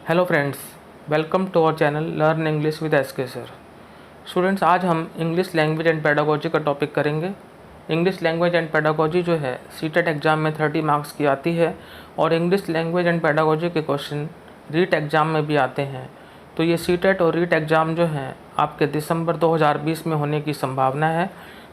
Hello friends, welcome to our channel learn English with S K sir. Students, आज हम English language and pedagogy का topic करेंगे। English language and pedagogy जो है CTET exam में 30 marks की आती है और इंग्लिश लैंग्वेज एंड पेडागोजी के क्वेश्चन रीट एग्ज़ाम में भी आते हैं। तो ये सीटेट और रीट एग्ज़ाम जो हैं आपके दिसंबर 2020 में होने की संभावना है।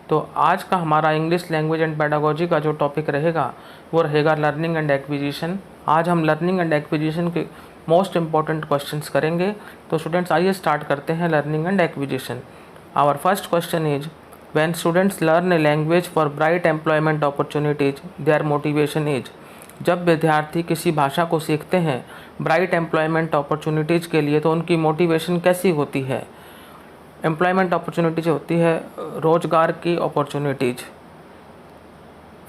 तो आज का हमारा इंग्लिश लैंग्वेज एंड पेडागोजी का जो टॉपिक रहेगा वो रहेगा लर्निंग एंड एक्विजिशन। आज हम लर्निंग एंड एक्विजिशन के मोस्ट इंपॉर्टेंट क्वेश्चंस करेंगे। तो स्टूडेंट्स, आइए स्टार्ट करते हैं learning and acquisition. Our first question is when students learn a language for bright employment opportunities their motivation is. जब विद्यार्थी किसी भाषा को सीखते हैं ब्राइट एम्प्लॉयमेंट अपॉर्चुनिटीज़ के लिए तो उनकी मोटिवेशन कैसी होती है। एम्प्लॉयमेंट अपॉर्चुनिटीज होती है रोजगार की अपॉर्चुनिटीज़।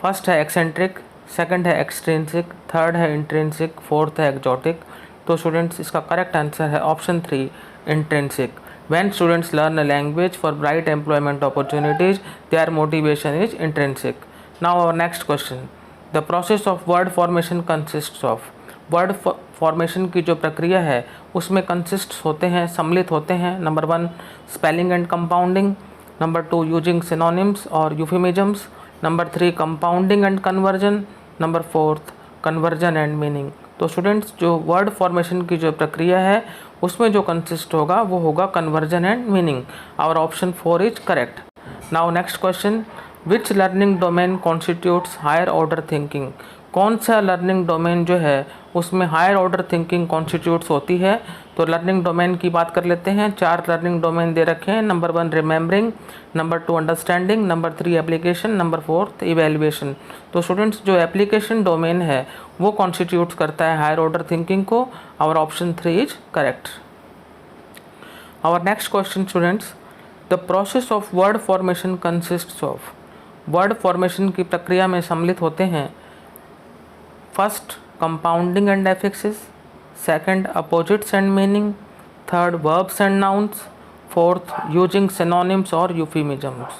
फर्स्ट है एक्सेंट्रिक, सेकंड है एक्सट्रिंसिक, थर्ड है इंट्रिंसिक, फोर्थ है एक्जोटिक। तो स्टूडेंट्स, इसका करेक्ट आंसर है option 3 intrinsic. When students learn a language for bright employment opportunities their motivation is intrinsic. Now our next question, the process of word formation consists of. Word formation की जो प्रक्रिया है उसमें consist होते हैं, सम्मिलित होते हैं। Number 1 spelling and compounding, number 2 using synonyms और euphemisms, number 3 compounding and conversion, number 4 conversion and meaning. तो स्टूडेंट्स, जो वर्ड फॉर्मेशन की जो प्रक्रिया है उसमें जो कंसिस्ट होगा वो होगा conversion and meaning. Our option 4 is correct. Now next question, which learning domain constitutes higher order thinking. कौन सा लर्निंग डोमेन जो है उसमें हायर ऑर्डर थिंकिंग कॉन्स्टिट्यूट्स होती है। तो लर्निंग डोमेन की बात कर लेते हैं। 4 लर्निंग डोमेन दे रखे हैं। Number 1 remembering, number 2 understanding, number 3 application, number 4 evaluation. तो स्टूडेंट्स, जो एप्लीकेशन डोमेन है वो कॉन्स्टिट्यूट्स करता है हायर ऑर्डर थिंकिंग को। Our option 3 is correct. Our next question students, the process of word formation consists of. Word formation की प्रक्रिया में सम्मिलित होते हैं first compounding and affixes, second opposites and meaning, third verbs and nouns, fourth using synonyms और यूफिमिजम्स।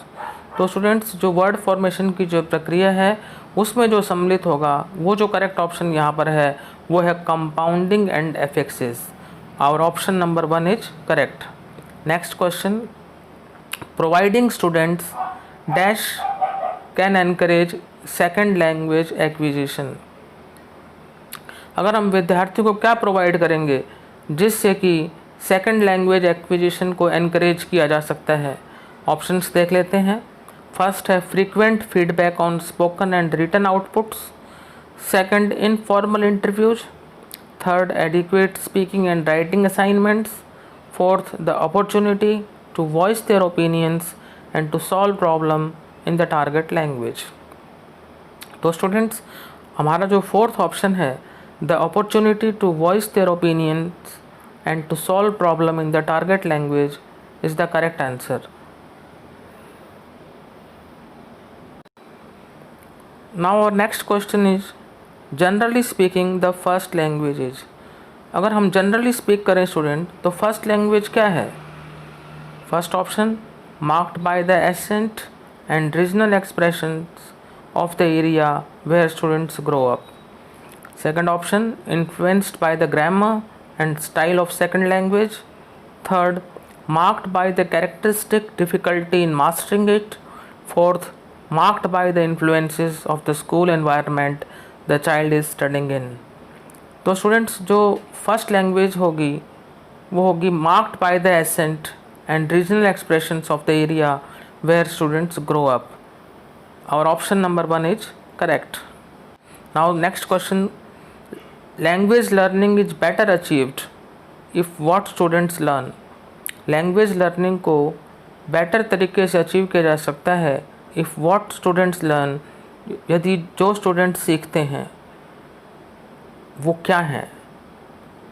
तो students, जो word formation की जो प्रक्रिया है उसमें जो सम्मिलित होगा वो जो करेक्ट ऑप्शन यहाँ पर है वो है compounding and affixes. Our option number 1 is correct. Next question, providing students dash can encourage second language acquisition. अगर हम विद्यार्थी को क्या प्रोवाइड करेंगे जिससे कि सेकंड लैंग्वेज एक्विजिशन को एनकरेज किया जा सकता है। ऑप्शंस देख लेते हैं। फर्स्ट है frequent feedback on spoken and written outputs, second informal interviews, third adequate speaking and writing assignments, fourth the opportunity to voice their opinions and to solve problem in the target language. तो students, हमारा जो fourth option है the opportunity to voice their opinions and to solve problem in the target language is the correct answer. Now our next question is generally speaking the first language is। अगर हम generally speak करें student तो first language क्या है। First option marked by the accent and regional expressions of the area where students grow up. Second option, influenced by the grammar and style of second language. Third, marked by the characteristic difficulty in mastering it. Fourth, marked by the influences of the school environment the child is studying in. तो students, जो first language होगी वो होगी marked by the accent and regional expressions of the area where students grow up. Our option number 1 is correct. Now next question, language learning is better achieved if what students learn. Language learning को better तरीके से achieve किया जा सकता है if what students learn, यदि जो students सीखते हैं वो क्या है।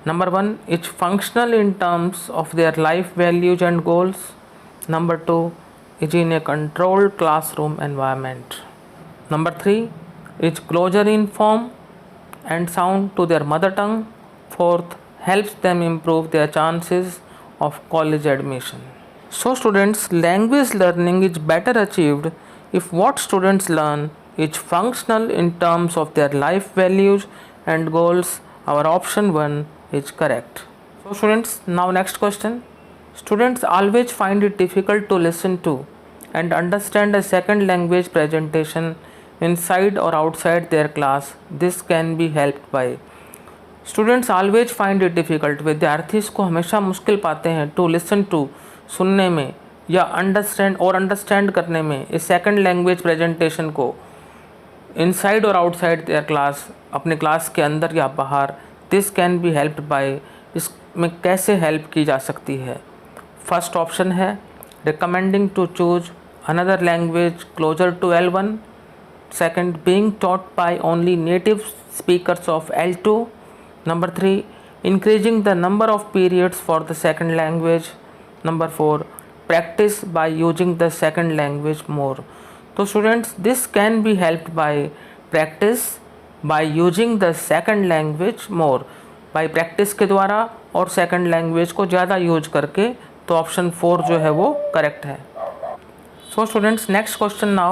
Number 1 is functional in terms of their life values and goals, number 2 is in a controlled classroom environment, number 3 is closer in form and sound to their mother tongue, fourth helps them improve their chances of college admission. So students, language learning is better achieved if what students learn is functional in terms of their life values and goals. Our option 1 is correct. So students, now next question. Students always find it difficult to listen to and understand a second language presentation inside or outside their class. This can be helped by. Students always find it difficult, विद्यार्थी इसको हमेशा मुश्किल पाते हैं to listen to, सुनने में, या understand करने में इस सेकंड लैंग्वेज प्रेजेंटेशन को इनसाइड और आउटसाइड देयर क्लास, अपने क्लास के अंदर या बाहर. This can be helped by, इसमें कैसे हेल्प की जा सकती है. फर्स्ट ऑप्शन है recommending to choose another language closer to L1. Second, being taught by only native speakers of L2. Number 3, increasing the number of periods for the second language. Number 4, practice by using the second language more. तो students, this can be helped by practice by using the second language more. by practice के द्वारा और second language को ज़्यादा use करके. तो option 4 जो है वो करेक्ट है. So students, next question now.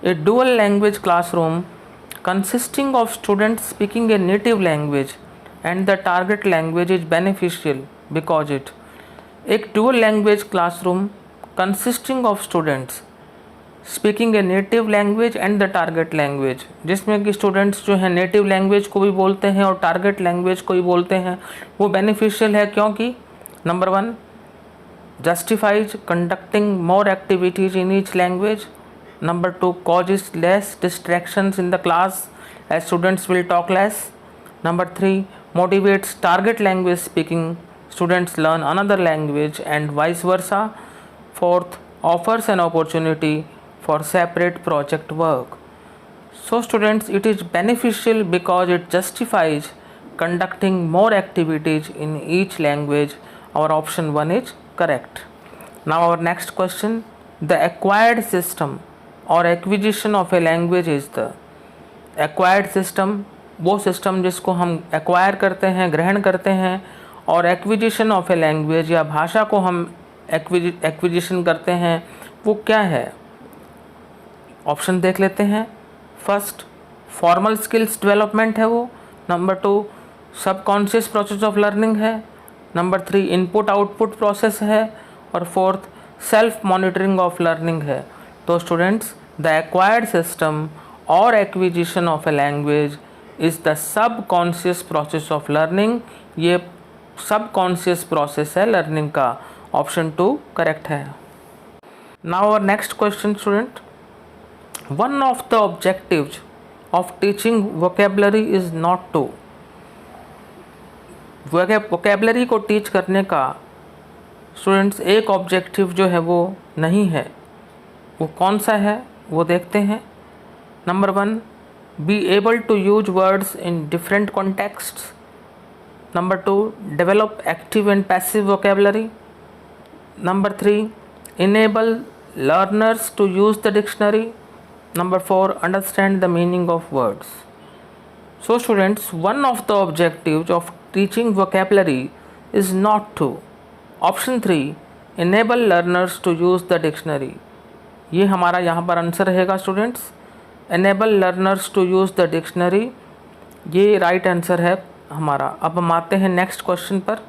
A dual language classroom consisting of students speaking a native language and the target language is beneficial because it. एक dual language classroom consisting of students speaking a native language and the target language, जिसमें कि students जो है native language को भी बोलते हैं और target language को भी बोलते हैं, वो beneficial है क्योंकि number 1 justifies conducting more activities in each language. Number 2 causes less distractions in the class as students will talk less. Number 3 motivates target language speaking students learn another language and vice versa. Fourth, offers an opportunity for separate project work. So students, it is beneficial because it justifies conducting more activities in each language. Our option 1 is correct. Now our next question. The acquired system or acquisition of a language is the. Acquired system वो system जिसको हम acquire करते हैं, ग्रहण करते हैं, और acquisition of a language या भाषा को हम एक्विजिशन करते हैं, वो क्या है. ऑप्शन देख लेते हैं. फर्स्ट, फॉर्मल स्किल्स डेवलपमेंट है वो. Number 2, subconscious process of learning है. नंबर 3, इनपुट आउटपुट प्रोसेस है. और fourth, self monitoring of learning है. तो स्टूडेंट्स, द एक्वायर्ड सिस्टम और acquisition of a language is the subconscious process of learning. ये subconscious process है लर्निंग का. Option 2 correct है. Now our next question student. One of the objectives of teaching vocabulary is not to. Vocabulary को teach करने का students एक objective जो है वो नहीं है. वो कौन सा है वो देखते हैं. Number 1, be able to use words in different contexts. Number 2, develop active and passive vocabulary. Number 3, enable learners to use the dictionary. Number 4, understand the meaning of words. So students, one of the objectives of teaching vocabulary is not to. Option 3, enable learners to use the dictionary. ये हमारा यहाँ पर answer रहेगा students. enable learners to use the dictionary, ये right answer है हमारा. अब हम आते हैं नेक्स्ट क्वेश्चन पर.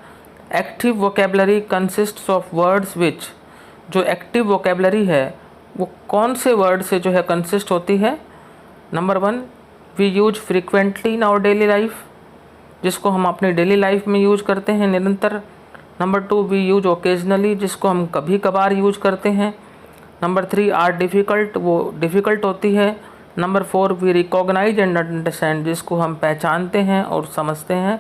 Active vocabulary consists of words विच. जो एक्टिव वोकेबलरी है वो कौन से वर्ड से जो है कंसिस्ट होती है. Number 1, we use frequently in our daily life, जिसको हम अपने डेली लाइफ में यूज करते हैं निरंतर. नंबर 2, वी यूज ओकेजनली, जिसको हम कभी कभार यूज करते हैं. नंबर 3, आर डिफ़िकल्ट, वो डिफ़िकल्ट होती है. Number 4, we recognise and understand, जिसको हम पहचानते हैं और समझते हैं.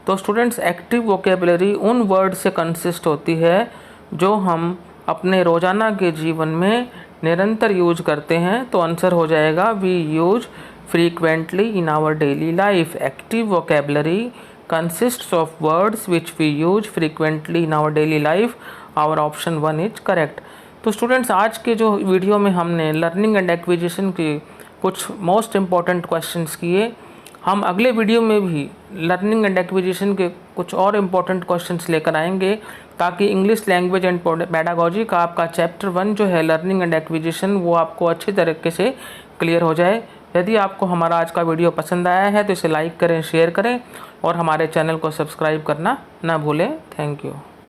तो स्टूडेंट्स, एक्टिव वोकेबलरी उन वर्ड से कंसिस्ट होती है जो हम अपने रोज़ाना के जीवन में निरंतर यूज करते हैं. तो आंसर हो जाएगा we use frequently in our daily life. Active vocabulary consists of words which we use frequently in our daily life. Our option 1 is correct. तो स्टूडेंट्स, आज के जो वीडियो में हमने लर्निंग एंड एक्विजिशन के कुछ मोस्ट इम्पॉर्टेंट क्वेश्चंस किए. हम अगले वीडियो में भी लर्निंग एंड एक्विजिशन के कुछ और इम्पॉर्टेंट क्वेश्चंस लेकर आएंगे, ताकि इंग्लिश लैंग्वेज एंड पेडागॉजी का आपका चैप्टर 1 जो है लर्निंग एंड एक्विजिशन, वो आपको अच्छी तरीके से क्लियर हो जाए. यदि आपको हमारा आज का वीडियो पसंद आया है तो इसे लाइक करें, शेयर करें और हमारे चैनल को सब्सक्राइब करना ना भूलें। Thank you.